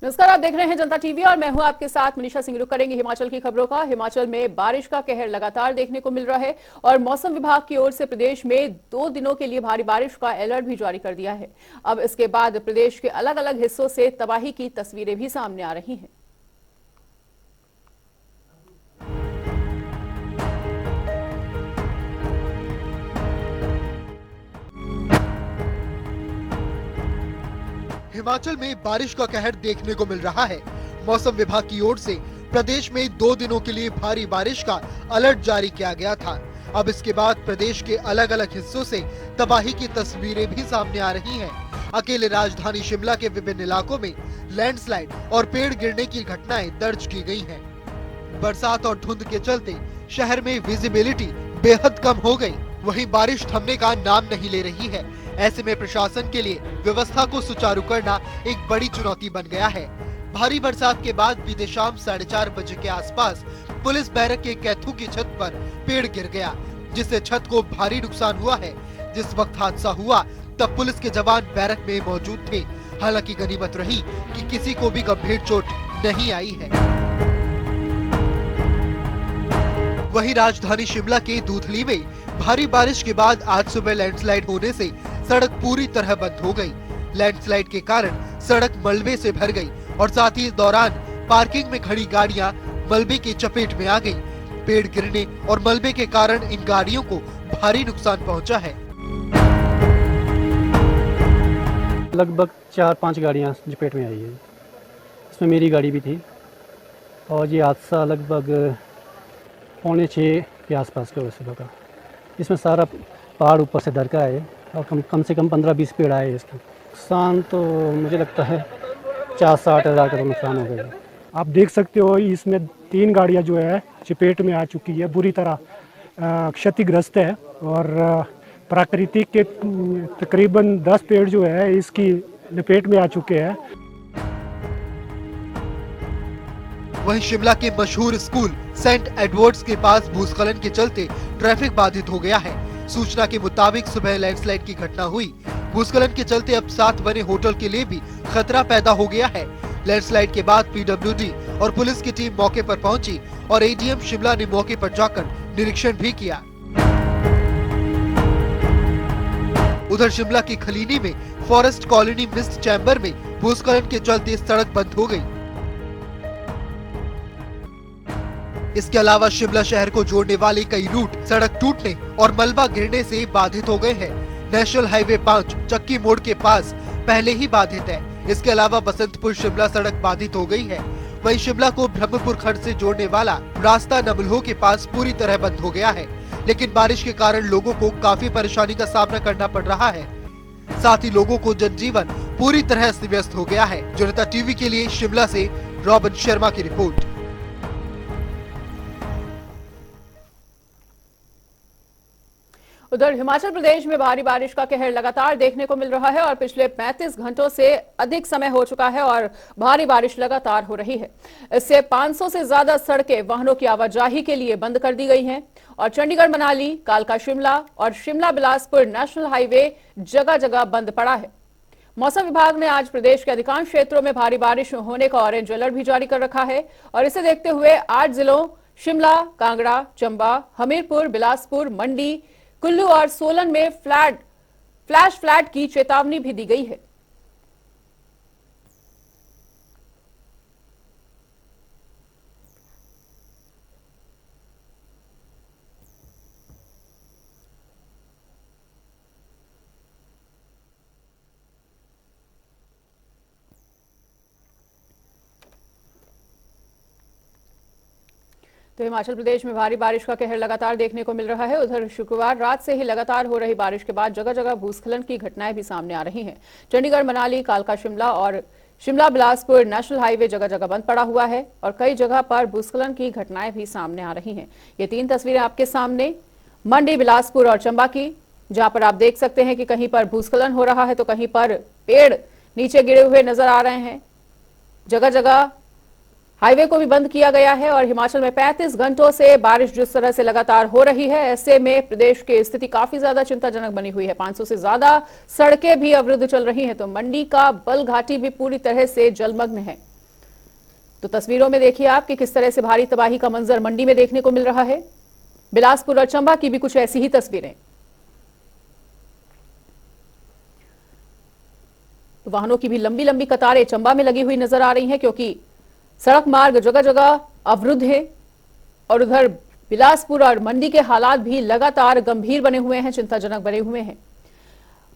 नमस्कार, आप देख रहे हैं जनता टीवी और मैं हूं आपके साथ मनीषा सिंह। रुक करेंगे हिमाचल की खबरों का। हिमाचल में बारिश का कहर लगातार देखने को मिल रहा है और मौसम विभाग की ओर से प्रदेश में 2 दिनों के लिए भारी बारिश का अलर्ट भी जारी कर दिया है। अब इसके बाद प्रदेश के अलग अलग हिस्सों से तबाही की तस्वीरें भी सामने आ रही हैं। हिमाचल में बारिश का कहर देखने को मिल रहा है। मौसम विभाग की ओर से प्रदेश में 2 दिनों के लिए भारी बारिश का अलर्ट जारी किया गया था। अब इसके बाद प्रदेश के अलग अलग हिस्सों से तबाही की तस्वीरें भी सामने आ रही हैं। अकेले राजधानी शिमला के विभिन्न इलाकों में लैंडस्लाइड और पेड़ गिरने की घटनाएं दर्ज की गई हैं। बरसात और धुंध के चलते शहर में विजिबिलिटी बेहद कम हो गई। वहीं बारिश थमने का नाम नहीं ले रही है। ऐसे में प्रशासन के लिए व्यवस्था को सुचारू करना एक बड़ी चुनौती बन गया है। भारी बरसात के बाद बीते शाम 4:30 बजे के आसपास पुलिस बैरक के कैथू की छत पर पेड़ गिर गया, जिससे छत को भारी नुकसान हुआ है। जिस वक्त हादसा हुआ तब पुलिस के जवान बैरक में मौजूद थे। हालांकि गनीमत रही कि किसी को भी गंभीर चोट नहीं आई है। वहीं राजधानी शिमला के दूधली में भारी बारिश के बाद आज सुबह लैंडस्लाइड होने से सड़क पूरी तरह बंद हो गई। लैंडस्लाइड के कारण सड़क मलबे से भर गई और साथ ही इस दौरान पार्किंग में खड़ी गाड़ियां मलबे की चपेट में आ गईं। पेड़ गिरने और मलबे के कारण इन गाड़ियों को भारी नुकसान पहुंचा है। लगभग 4-5 गाड़ियां चपेट में आई है। इसमें मेरी गाड़ी भी थी और ये हादसा लगभग 5:45 के आसपास का सुबह का। इसमें सारा पहाड़ ऊपर से दरका है और कम से कम 15-20 पेड़ आए इसके। नुकसान तो मुझे लगता है 50-60 हज़ार का नुकसान हो गया। आप देख सकते हो इसमें 3 गाड़ियां जो है चपेट में आ चुकी है, बुरी तरह क्षतिग्रस्त है और प्राकृतिक के तकरीबन 10 पेड़ जो है इसकी लपेट में आ चुके हैं। वहीं शिमला के मशहूर स्कूल सेंट एडवर्ड्स के पास भूस्खलन के चलते ट्रैफिक बाधित हो गया है। सूचना के मुताबिक सुबह लैंडस्लाइड की घटना हुई। भूस्खलन के चलते अब साथ बने होटल के लिए भी खतरा पैदा हो गया है। लैंडस्लाइड के बाद पीडब्ल्यूडी और पुलिस की टीम मौके पर पहुंची और एडीएम शिमला ने मौके पर जाकर निरीक्षण भी किया। उधर शिमला की खलीनी में फॉरेस्ट कॉलोनी मिस्ट चैम्बर में भूस्खलन के चलते सड़क बंद हो गई। इसके अलावा शिमला शहर को जोड़ने वाले कई रूट सड़क टूटने और मलबा गिरने से बाधित हो गए हैं। नेशनल हाईवे 5 चक्की मोड़ के पास पहले ही बाधित है। इसके अलावा बसंतपुर शिमला सड़क बाधित हो गई है। वहीं शिमला को ब्रह्मपुर खंड से जोड़ने वाला रास्ता नमलोह के पास पूरी तरह बंद हो गया है। लेकिन बारिश के कारण लोगों को काफी परेशानी का सामना करना पड़ रहा है। साथ ही लोगों को जनजीवन पूरी तरह अस्त व्यस्त हो गया है। जनता टीवी के लिए शिमला से रॉबिन शर्मा की रिपोर्ट। उधर हिमाचल प्रदेश में भारी बारिश का कहर लगातार देखने को मिल रहा है और पिछले 35 घंटों से अधिक समय हो चुका है और भारी बारिश लगातार हो रही है। इससे 500 से ज्यादा सड़कें वाहनों की आवाजाही के लिए बंद कर दी गई हैं और चंडीगढ़ मनाली, कालका शिमला और शिमला बिलासपुर नेशनल हाईवे जगह जगह बंद पड़ा है। मौसम विभाग ने आज प्रदेश के अधिकांश क्षेत्रों में भारी बारिश होने का ऑरेंज अलर्ट भी जारी कर रखा है और इसे देखते हुए 8 जिलों शिमला, कांगड़ा, चंबा, हमीरपुर, बिलासपुर, मंडी, कुल्लू और सोलन में फ्लैश फ्लड की चेतावनी भी दी गई है। तो हिमाचल प्रदेश में भारी बारिश का कहर लगातार देखने को मिल रहा है। उधर शुक्रवार रात से ही लगातार हो रही बारिश के बाद जगह जगह भूस्खलन की घटनाएं भी सामने आ रही हैं। चंडीगढ़ मनाली, कालका शिमला और शिमला बिलासपुर नेशनल हाईवे जगह जगह बंद पड़ा हुआ है और कई जगह पर भूस्खलन की घटनाएं भी सामने आ रही हैं। ये 3 तस्वीरें आपके सामने मंडी, बिलासपुर और चंबा की, जहां पर आप देख सकते हैं कि कहीं पर भूस्खलन हो रहा है तो कहीं पर पेड़ नीचे गिरे हुए नजर आ रहे हैं। जगह जगह हाईवे को भी बंद किया गया है और हिमाचल में 35 घंटों से बारिश जिस तरह से लगातार हो रही है, ऐसे में प्रदेश की स्थिति काफी ज्यादा चिंताजनक बनी हुई है। 500 से ज्यादा सड़कें भी अवरुद्ध चल रही हैं, तो मंडी का बल घाटी भी पूरी तरह से जलमग्न है। तो तस्वीरों में देखिए आप कि किस तरह से भारी तबाही का मंजर मंडी में देखने को मिल रहा है। बिलासपुर और चंबा की भी कुछ ऐसी ही तस्वीरें। तो वाहनों की भी लंबी लंबी कतारें चंबा में लगी हुई नजर आ रही हैं, क्योंकि सड़क मार्ग जगह जगह अवरुद्ध है। और उधर बिलासपुर और मंडी के हालात भी लगातार गंभीर बने हुए हैं, चिंताजनक बने हुए हैं।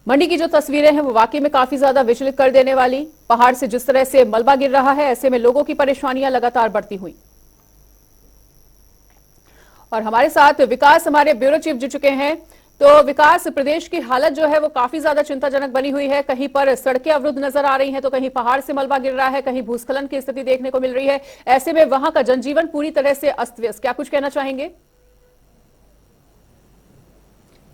मंडी की जो तस्वीरें हैं वो वाकई में काफी ज्यादा विचलित कर देने वाली। पहाड़ से जिस तरह से मलबा गिर रहा है, ऐसे में लोगों की परेशानियां लगातार बढ़ती हुई। और हमारे साथ विकास, हमारे ब्यूरो चीफ जुड़ चुके हैं। तो विकास, प्रदेश की हालत जो है वो काफी ज्यादा चिंताजनक बनी हुई है। कहीं पर सड़कें अवरुद्ध नजर आ रही हैं, तो कहीं पहाड़ से मलबा गिर रहा है, कहीं भूस्खलन की स्थिति देखने को मिल रही है। ऐसे में वहां का जनजीवन पूरी तरह से अस्त व्यस्त। क्या कुछ कहना चाहेंगे?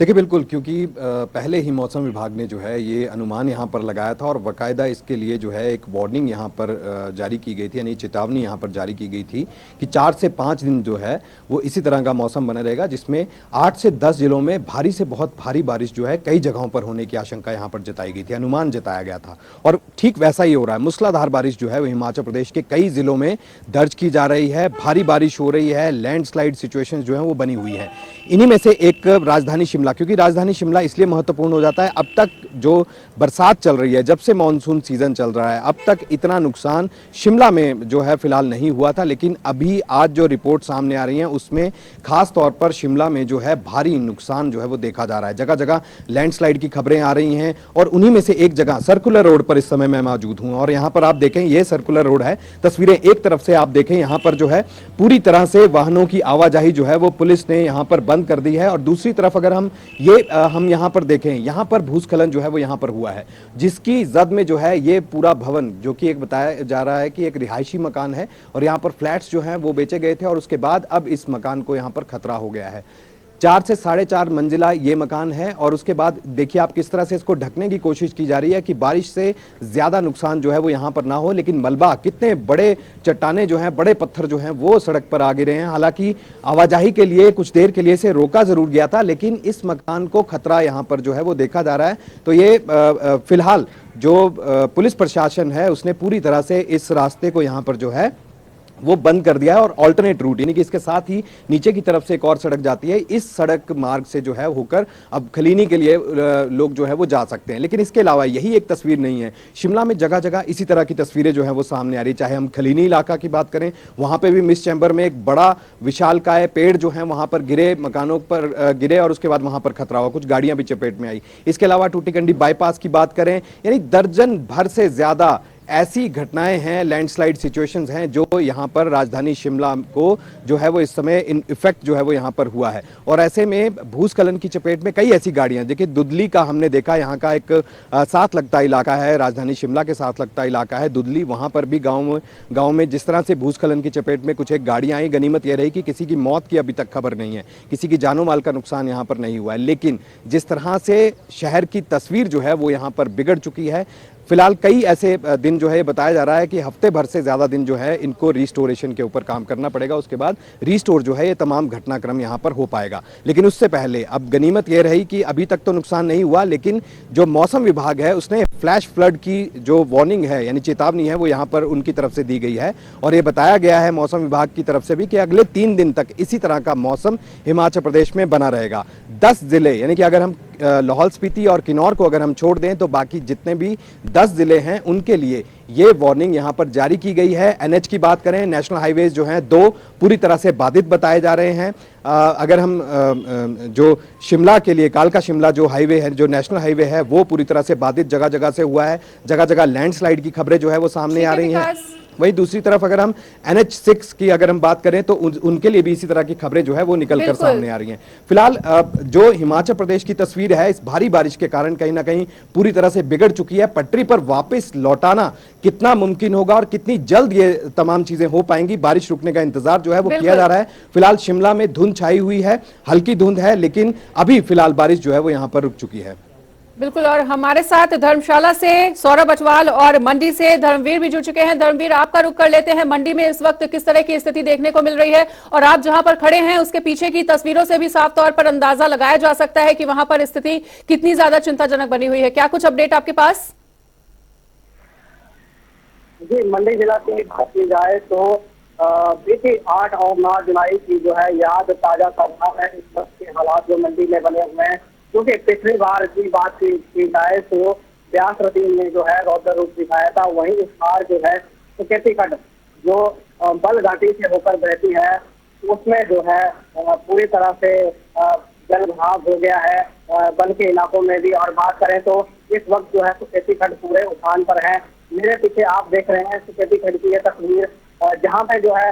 देखिए बिल्कुल, क्योंकि पहले ही मौसम विभाग ने जो है ये अनुमान यहाँ पर लगाया था और बाकायदा इसके लिए जो है एक वार्निंग यहाँ पर जारी की गई थी, यानी चेतावनी यहाँ पर जारी की गई थी कि 4 से 5 दिन जो है वो इसी तरह का मौसम बना रहेगा, जिसमें 8 से 10 जिलों में भारी से बहुत भारी बारिश जो है कई जगहों पर होने की आशंका यहाँ पर जताई गई थी, अनुमान जताया गया था। और ठीक वैसा ही हो रहा है। मूसलाधार बारिश जो है वो हिमाचल प्रदेश के कई जिलों में दर्ज की जा रही है। भारी बारिश हो रही है, लैंडस्लाइड सिचुएशन जो है वो बनी हुई है। इन्हीं में से एक राजधानी शिमला, क्योंकि राजधानी शिमला इसलिए महत्वपूर्ण हो जाता है, अब तक जो बरसात चल रही है, जब से मॉनसून सीजन चल रहा है, अब तक इतना नुकसान शिमला में जो है फिलहाल नहीं हुआ था। लेकिन अभी आज जो रिपोर्ट सामने आ रही है उसमें खास तौर पर शिमला में जो है भारी नुकसान जो है वो देखा जा रहा है। जगह जगह लैंडस्लाइड की खबरें आ रही हैं और उन्हीं में से एक जगह सर्कुलर रोड पर इस समय मैं मौजूद हूं और यहां पर आप देखें, ये सर्कुलर रोड है। तस्वीरें एक तरफ से आप देखें, यहां पर जो है पूरी तरह से वाहनों की आवाजाही जो है वो पुलिस ने यहां पर बंद कर दी है। और दूसरी तरफ अगर हम यहां पर देखें, यहां पर भूस्खलन जो है वो यहां पर हुआ है, जिसकी जद में जो है ये पूरा भवन, जो कि एक बताया जा रहा है कि एक रिहायशी मकान है और यहां पर फ्लैट्स जो हैं वो बेचे गए थे और उसके बाद अब इस मकान को यहां पर खतरा हो गया है। 4 से 4.5 मंजिला ये मकान है और उसके बाद देखिए आप किस तरह से इसको ढकने की कोशिश की जा रही है कि बारिश से ज्यादा नुकसान जो है वो यहां पर ना हो। लेकिन मलबा, कितने बड़े चट्टाने जो हैं, बड़े पत्थर जो हैं वो सड़क पर आ गिरे हैं। हालांकि आवाजाही के लिए कुछ देर के लिए इसे रोका जरूर गया था, लेकिन इस मकान को खतरा यहां पर जो है वो देखा जा रहा है। तो ये फिलहाल जो पुलिस प्रशासन है उसने पूरी तरह से इस रास्ते को यहां पर जो है वो बंद कर दिया है और ऑल्टरनेट रूट, यानी कि इसके साथ ही नीचे की तरफ से एक और सड़क जाती है। इस सड़क मार्ग से जो है होकर अब खलीनी के लिए लोग जो है वो जा सकते हैं। लेकिन इसके अलावा यही एक तस्वीर नहीं है, शिमला में जगह जगह इसी तरह की तस्वीरें जो है वो सामने आ रही। चाहे हम खलीनी इलाका की बात करें, वहां पे भी मिस चैम्बर में एक बड़ा विशालकाय पेड़ जो है वहां पर गिरे, मकानों पर गिरे और उसके बाद वहां पर खतरा हुआ, कुछ गाड़ियां भी चपेट में आई। इसके अलावा टूटीकंडी बाईपास की बात करें, यानी दर्जन भर से ज्यादा ऐसी घटनाएं हैं, लैंडस्लाइड सिचुएशंस हैं जो यहां पर राजधानी शिमला को जो है वो इस समय इन इफेक्ट जो है वो यहां पर हुआ है। और ऐसे में भूस्खलन की चपेट में कई ऐसी गाड़ियां, देखिए दुदली का हमने देखा, यहां का एक साथ लगता इलाका है, राजधानी शिमला के साथ लगता इलाका है दुदली, वहां पर भी गांव में जिस तरह से भूस्खलन की चपेट में कुछ एक गाड़ियां आई। गनीमत यह रही कि किसी की मौत की अभी तक खबर नहीं है, किसी की जानो माल का नुकसान यहां पर नहीं हुआ है। लेकिन जिस तरह से शहर की तस्वीर जो है वो यहां पर बिगड़ चुकी है, फिलहाल कई ऐसे दिन जो है बताया जा रहा है कि हफ्ते भर से ज्यादा दिन जो है इनको रिस्टोरेशन के ऊपर काम करना पड़ेगा, उसके बाद रिस्टोर जो है ये तमाम घटनाक्रम यहां पर हो पाएगा। लेकिन उससे पहले अब गनीमत यह रही कि अभी तक तो नुकसान नहीं हुआ, लेकिन जो मौसम विभाग है उसने फ्लैश फ्लड की जो वार्निंग है, यानी चेतावनी है, वो यहां पर उनकी तरफ से दी गई है। और ये बताया गया है मौसम विभाग की तरफ से भी कि अगले 3 दिन तक इसी तरह का मौसम हिमाचल प्रदेश में बना रहेगा। 10 जिले, यानी कि अगर हम लाहौल स्पीति और किन्नौर को अगर हम छोड़ दें तो बाकी जितने भी 10 जिले हैं उनके लिए ये वार्निंग यहां पर जारी की गई है। एनएच की बात करें, नेशनल हाईवेज जो हैं 2 पूरी तरह से बाधित बताए जा रहे हैं। अगर हम जो शिमला के लिए कालका शिमला जो हाईवे है, जो नेशनल हाईवे है, वो पूरी तरह से बाधित जगह जगह से हुआ है। जगह जगह लैंडस्लाइड की खबरें जो है वो सामने आ रही हैं। वहीं दूसरी तरफ अगर हम NH6 की अगर हम बात करें तो उनके लिए भी इसी तरह की खबरें जो है वो निकल कर सामने आ रही हैं। फिलहाल जो हिमाचल प्रदेश की तस्वीर है इस भारी बारिश के कारण कहीं ना कहीं पूरी तरह से बिगड़ चुकी है। पटरी पर वापस लौटाना कितना मुमकिन होगा और कितनी जल्द ये तमाम चीजें हो पाएंगी, बारिश रुकने का इंतजार जो है वो किया जा रहा है। फिलहाल शिमला में धुंध छाई हुई है, हल्की धुंध है, लेकिन अभी फिलहाल बारिश जो है वो यहां पर रुक चुकी है। बिल्कुल, और हमारे साथ धर्मशाला से सौरभ अचवाल और मंडी से धर्मवीर भी जुड़ चुके हैं। धर्मवीर, आपका रुख कर लेते हैं। मंडी में इस वक्त किस तरह की स्थिति देखने को मिल रही है, और आप जहां पर खड़े हैं उसके पीछे की तस्वीरों से भी साफ तौर पर अंदाजा लगाया जा सकता है कि वहां पर स्थिति कितनी ज्यादा चिंताजनक बनी हुई है। क्या कुछ अपडेट आपके पास? जी, मंडी जिला की बात की जाए तो बीती 8 और 9 जुलाई की जो है याद ताजा करना है इस वक्त के हालात जो मंडी में बने हुए हैं, क्योंकि पिछली बार की बात की जाए तो व्यास नदी ने जो है रौद्र रूप दिखाया था। वहीं इस बार जो है सुकेती खड्ड जो बल घाटी से होकर बहती है उसमें जो है पूरी तरह से जल भराव हो गया है बल के इलाकों में भी। और बात करें तो इस वक्त जो है सुकेती खड्ड पूरे उफान पर है। मेरे पीछे आप देख रहे हैं सुकेती खड्ड की ये तस्वीर, जहाँ पे जो है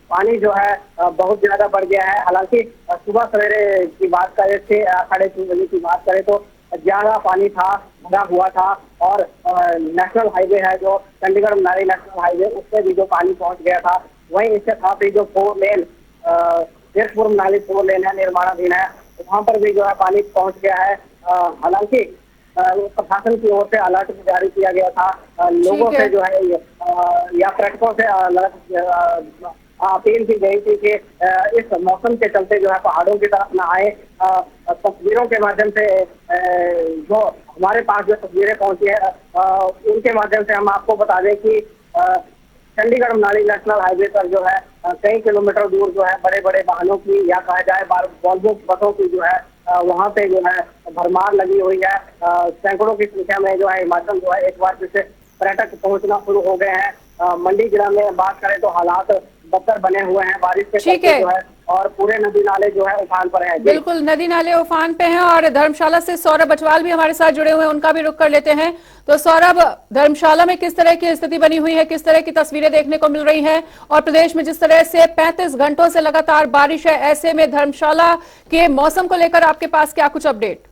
पानी जो है बहुत ज्यादा बढ़ गया है। हालांकि सुबह सवेरे की बात करें 6-6:30 बजे की बात करें तो ज्यादा पानी था, भरा हुआ था। और नेशनल हाईवे है जो चंडीगढ़ मनाली नेशनल हाईवे, उस पर भी जो पानी पहुंच गया था। वहीं इसके साथ ही जो 4 लेन जयपुर मनाली 4 लेन है, निर्माणाधीन है, वहां पर भी जो है पानी पहुंच गया है। हालांकि प्रशासन की ओर से अलर्ट जारी किया गया था। लोगों से जो है या पर्यटकों से अपील की गई थी कि इस मौसम के चलते जो है पहाड़ों की तरफ न आए। तस्वीरों के माध्यम से जो हमारे पास जो तस्वीरें पहुंची है उनके माध्यम से हम आपको बता दें कि चंडीगढ़ मनाली नेशनल हाईवे पर जो है कई किलोमीटर दूर जो है बड़े बड़े वाहनों की या कहा जाए वॉल्वो बसों की जो है वहां पे जो है भरमार लगी हुई है। सैकड़ों की संख्या में जो है हिमाचल जो है एक बार फिर से पर्यटक पहुंचना शुरू हो गए हैं। मंडी जिला में बात करें तो हालात बदतर बने हुए हैं बारिश के चलते जो है, और पूरे नदी नाले जो है उफान पर हैं। बिल्कुल, नदी नाले उफान पे हैं। और धर्मशाला से सौरभ अचवाल भी हमारे साथ जुड़े हुए हैं, उनका भी रुख कर लेते हैं। तो सौरभ, धर्मशाला में किस तरह की स्थिति बनी हुई है, किस तरह की तस्वीरें देखने को मिल रही हैं, और प्रदेश में जिस तरह से 35 घंटों से लगातार बारिश है, ऐसे में धर्मशाला के मौसम को लेकर आपके पास क्या कुछ अपडेट?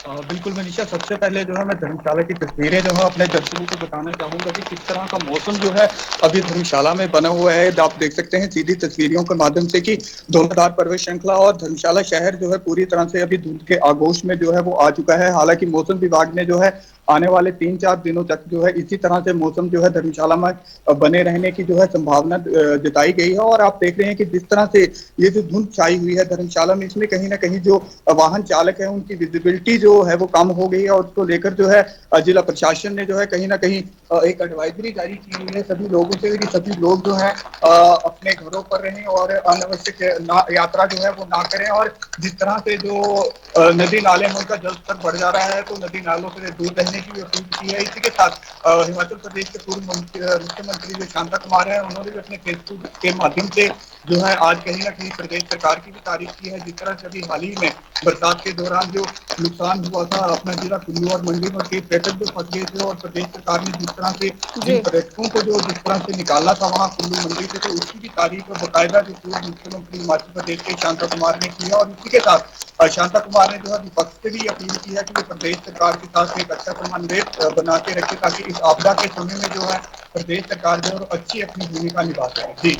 बिल्कुल मनीषा, सबसे पहले जो है मैं धर्मशाला की तस्वीरें जो है अपने दर्शकों को बताना चाहूंगा कि किस तरह का मौसम जो है अभी धर्मशाला में बना हुआ है। आप देख सकते हैं सीधी तस्वीरों के माध्यम से कि धुआंधार पर्वत श्रृंखला और धर्मशाला शहर जो है पूरी तरह से अभी धुंध के आगोश में जो है वो आ चुका है। हालांकि मौसम विभाग ने जो है आने वाले 3-4 दिनों तक जो है इसी तरह से मौसम जो है धर्मशाला में बने रहने की जो है संभावना जताई गई है। और आप देख रहे हैं कि जिस तरह से ये जो धुंध छाई हुई है धर्मशाला में, इसमें कहीं ना कहीं जो वाहन चालक है उनकी विजिबिलिटी जो है वो कम हो गई है। और उसको लेकर जो है जिला प्रशासन ने जो है कहीं ना कहीं एक एडवाइजरी जारी की हुई है सभी लोगों से कि सभी लोग जो है अपने घरों पर रहें और अनावश्यक यात्रा जो है वो ना करें। और जिस तरह से जो नदी नाले में उनका जल स्तर बढ़ जा रहा है तो नदी नालों से दूर रहने की भी अपील की है। इसी के साथ हिमाचल प्रदेश के पूर्व मुख्यमंत्री जो शांता कुमार है, उन्होंने भी अपने फेसबुक के माध्यम से जो है आज कहीं ना कहीं प्रदेश सरकार की भी तारीफ की है। जिस तरह से अभी हाल ही में बरसात के दौरान जो नुकसान हुआ था अपना जिला कुल्लू और मंडी में के पर्यटक जो फंस गए थे, और प्रदेश सरकार ने जिस तरह से जिन पर्यटकों को जो जिस तरह से निकाला था वहाँ कुल्लू मंडी से, तो उसकी भी तारीफ बाकायदा जो पूर्व मुख्यमंत्री हिमाचल प्रदेश के शांता कुमार ने की है। और इसी के साथ शांता कुमार ने जो है विपक्ष से भी अपील की है कि वो प्रदेश सरकार के साथ एक अच्छा समन्वय बना के रखे ताकि इस आपदा के समय में जो है प्रदेश सरकार जो है अच्छी अपनी भूमिका निभा सके। जी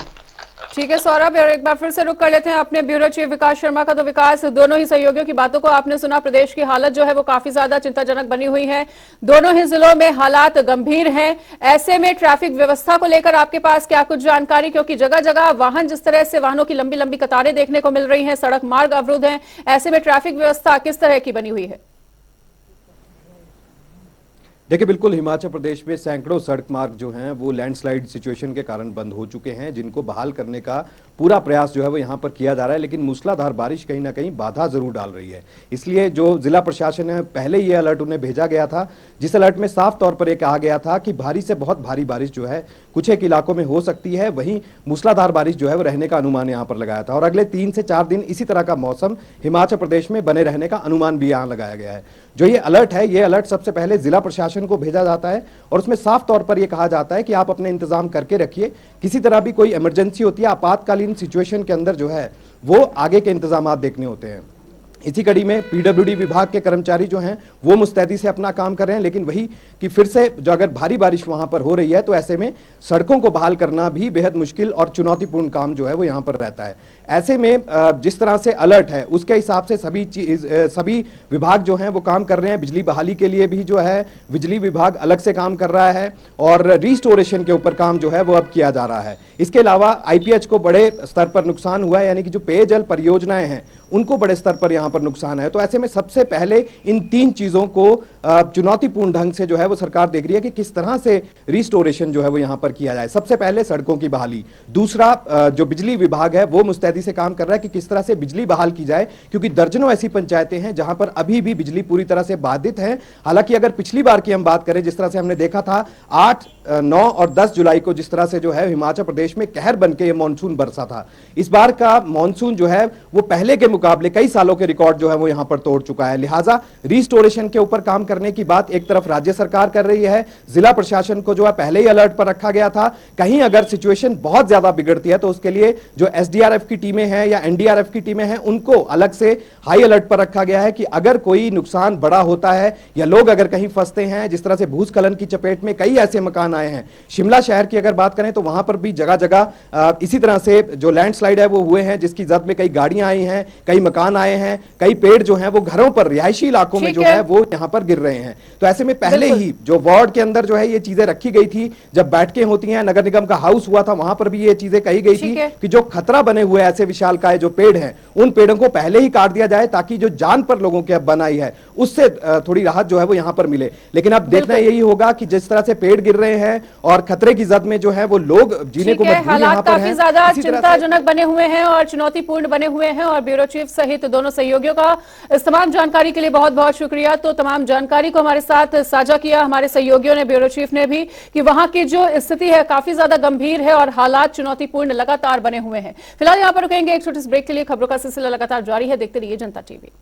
ठीक है सौरभ, और एक बार फिर से रुक कर लेते हैं अपने ब्यूरो चीफ विकास शर्मा का। तो विकास, दोनों ही सहयोगियों की बातों को आपने सुना। प्रदेश की हालत जो है वो काफी ज्यादा चिंताजनक बनी हुई है, दोनों ही जिलों में हालात गंभीर हैं। ऐसे में ट्रैफिक व्यवस्था को लेकर आपके पास क्या कुछ जानकारी, क्योंकि जगह जगह वाहन जिस तरह से वाहनों की लंबी लंबी कतारें देखने को मिल रही हैं, सड़क मार्ग अवरुद्ध हैं, ऐसे में ट्रैफिक व्यवस्था किस तरह की बनी हुई है? देखिए, बिल्कुल हिमाचल प्रदेश में सैकड़ों सड़क मार्ग जो हैं वो लैंडस्लाइड सिचुएशन के कारण बंद हो चुके हैं, जिनको बहाल करने का पूरा प्रयास जो है वो यहाँ पर किया जा रहा है। लेकिन मूसलाधार बारिश कहीं ना कहीं बाधा जरूर डाल रही है। इसलिए जो जिला प्रशासन है, पहले ये अलर्ट उन्हें भेजा गया था, जिस अलर्ट में साफ तौर पर यह कहा गया था कि भारी से बहुत भारी बारिश जो है कुछ एक इलाकों में हो सकती है। वहीं मूसलाधार बारिश जो है वो रहने का अनुमान यहाँ पर लगाया था, और अगले 3 से 4 दिन इसी तरह का मौसम हिमाचल प्रदेश में बने रहने का अनुमान भी यहाँ लगाया गया है। जो ये अलर्ट है, ये अलर्ट सबसे पहले जिला प्रशासन को भेजा जाता है, और उसमें साफ तौर पर यह कहा जाता है कि आप अपने इंतजाम करके रखिए, किसी तरह भी कोई इमरजेंसी होती है, आपातकालीन सिचुएशन के अंदर जो है वो आगे के इंतजाम देखने होते हैं। इसी कड़ी में पीडब्ल्यूडी विभाग के कर्मचारी जो हैं वो मुस्तैदी से अपना काम कर रहे हैं, लेकिन वही कि फिर से जो अगर भारी बारिश वहां पर हो रही है तो ऐसे में सड़कों को बहाल करना भी बेहद मुश्किल और चुनौतीपूर्ण काम जो है वो यहां पर रहता है। ऐसे में जिस तरह से अलर्ट है उसके हिसाब से सभी विभाग जो हैं वो काम कर रहे हैं। बिजली बहाली के लिए भी जो है बिजली विभाग अलग से काम कर रहा है और रिस्टोरेशन के ऊपर काम जो है वो अब किया जा रहा है। इसके अलावा आईपीएच को बड़े स्तर पर नुकसान हुआ है, यानी कि जो पेयजल परियोजनाएं हैं उनको बड़े स्तर पर यहां पर नुकसान है। तो ऐसे में सबसे पहले इन 3 चीजों को चुनौतीपूर्ण ढंग से जो है वो सरकार देख रही है कि किस तरह से रिस्टोरेशन जो है वो यहां पर किया जाए। सबसे पहले सड़कों की बहाली, दूसरा जो बिजली विभाग है वो मुस्तैदी से काम कर रहा है कि किस तरह से बिजली बहाल की जाए, क्योंकि दर्जनों ऐसी पंचायतें हैं जहां पर अभी भी बिजली पूरी तरह से बाधित है। हालांकि अगर पिछली बार की हम बात करें, जिस तरह से हमने देखा था 8, 9 और 10 जुलाई को जिस तरह से जो है हिमाचल प्रदेश में कहर बनके ये मानसून बरसा था, इस बार का मानसून जो है वो पहले के मुकाबले कई सालों के रिकॉर्ड जो है वो यहां पर तोड़ चुका है। लिहाजा रिस्टोरेशन के ऊपर काम करने की बात एक तरफ राज्य सरकार कर रही है, जिला प्रशासन को जो है पहले ही अलर्ट पर रखा गया था। कहीं अगर सिचुएशन बहुत ज्यादा बिगड़ती है तो उसके लिए जो एसडीआरएफ की टीमें हैं या एनडीआरएफ की टीमें हैं उनको अलग से हाई अलर्ट पर रखा गया है कि अगर कोई नुकसान बड़ा होता है या लोग अगर कहीं फंसते हैं, जिस तरह से भूस्खलन की चपेट में कई ऐसे मकान आए हैं। शिमला शहर की अगर बात करें तो वहां पर भी जगह जगह इसी तरह से जो लैंडस्लाइड है वो हुए हैं, जिसकी जद में कई गाड़ियां आई हैं, कई मकान आए हैं, कई पेड़ जो हैं वो घरों पर, रिहायशी इलाकों में जो है वो यहां पर गिर रहे हैं। तो ऐसे में पहले ही जो वार्ड के अंदर जो है ये चीजें रखी गई थी, जब बैठकें होती हैं, नगर निगम का हाउस हुआ था, वहां पर भी ये चीजें कही गई थी कि जो खतरा बने हुए ऐसे विशालकाय जो पेड़ हैं उन पेड़ों को पहले ही काट दिया जाए, ताकि जो जान पर लोगों की अब बनाई है उससे थोड़ी राहत जो है वो यहां पर मिले। लेकिन अब देखना यही होगा कि जिस तरह से पेड़ गिर रहे हैं और खतरे की जद में जो है वो लोग जीने को मजबूर हालात काफी ज्यादा चिंताजनक बने हुए हैं और चुनौतीपूर्ण बने हुए हैं। और ब्यूरो चीफ सहित दोनों सहयोगियों का इस तमाम जानकारी के लिए बहुत बहुत शुक्रिया। तो तमाम जानकारी को हमारे साथ साझा किया हमारे सहयोगियों ने, ब्यूरो चीफ ने भी, कि वहां की जो स्थिति है काफी ज्यादा गंभीर है और हालात चुनौतीपूर्ण लगातार बने हुए हैं। फिलहाल यहां पर रुकेंगे एक छोटे से ब्रेक के लिए। खबरों का सिलसिला लगातार जारी है, देखते रहिए जनता टीवी।